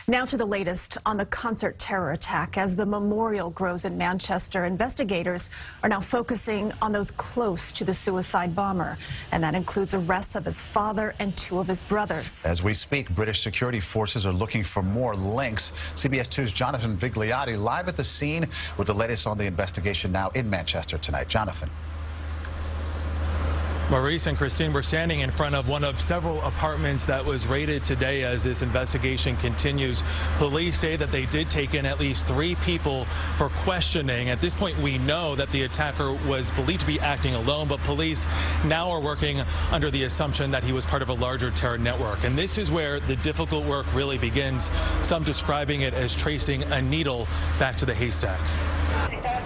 Now to the latest on the concert terror attack. As the memorial grows in Manchester, investigators are now focusing on those close to the suicide bomber. And that includes arrests of his father and two of his brothers. As we speak, British security forces are looking for more links. CBS 2's Jonathan Vigliotti live at the scene with the latest on the investigation now in Manchester tonight. Jonathan. Maurice and Christine, we're standing in front of one of several apartments that was raided today as this investigation continues. Police say that they did take in at least 3 people for questioning. At this point, we know that the attacker was believed to be acting alone, but police now are working under the assumption that he was part of a larger terror network. And this is where the difficult work really begins, some describing it as tracing a needle back to the haystack.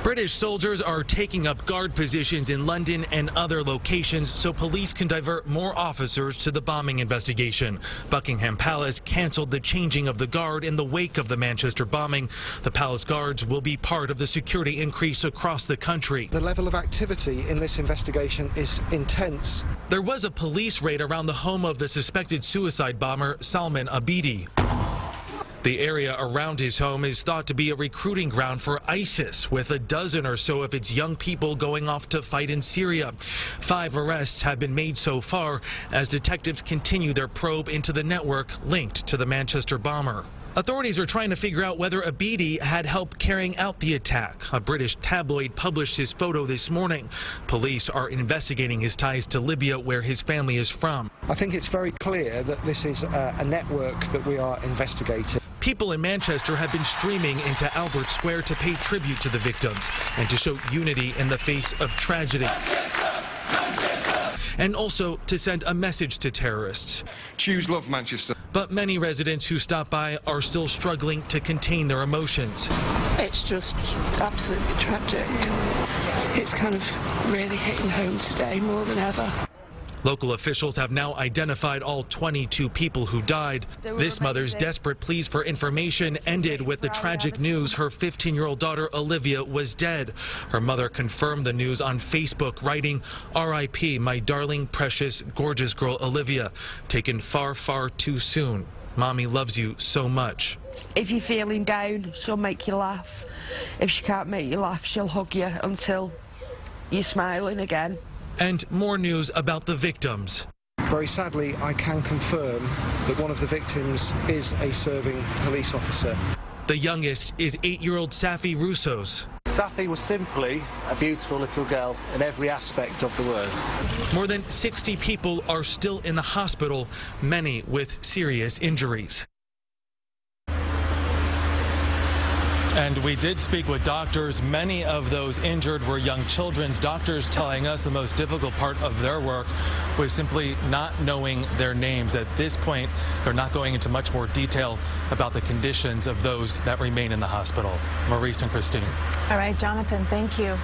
British soldiers are taking up guard positions in London and other locations so police can divert more officers to the bombing investigation. Buckingham Palace canceled the changing of the guard in the wake of the Manchester bombing. The palace guards will be part of the security increase across the country. The level of activity in this investigation is intense. There was a police raid around the home of the suspected suicide bomber, Salman Abedi. The area around his home is thought to be a recruiting ground for ISIS, with a dozen or so of its young people going off to fight in Syria. 5 arrests have been made so far as detectives continue their probe into the network linked to the Manchester bomber. Authorities are trying to figure out whether Abedi had help carrying out the attack. A British tabloid published his photo this morning. Police are investigating his ties to Libya, where his family is from. I think it's very clear that this is a network that we are investigating. People in Manchester have been streaming into Albert Square to pay tribute to the victims and to show unity in the face of tragedy. And also to send a message to terrorists. Choose love, Manchester. But many residents who stop by are still struggling to contain their emotions. It's just absolutely tragic. It's kind of really hitting home today more than ever. Local officials have now identified all 22 people who died. This mother's desperate pleas for information ended with the tragic news her 15-year-old daughter Olivia was dead. Her mother confirmed the news on Facebook, writing, "R.I.P. my darling, precious, gorgeous girl Olivia, taken far, far too soon. Mommy loves you so much." If you're feeling down, she'll make you laugh. If she can't make you laugh, she'll hug you until you're smiling again. And more news about the victims. Very sadly, I can confirm that one of the victims is a serving police officer. The youngest is 8-year-old Safi Roussos. Safi was simply a beautiful little girl in every aspect of the word. More than 60 people are still in the hospital, many with serious injuries. And we did speak with doctors. Many of those injured were young children's doctors telling us the most difficult part of their work was simply not knowing their names. At this point, they're not going into much more detail about the conditions of those that remain in the hospital. Maurice and Christine. All right, Jonathan, thank you.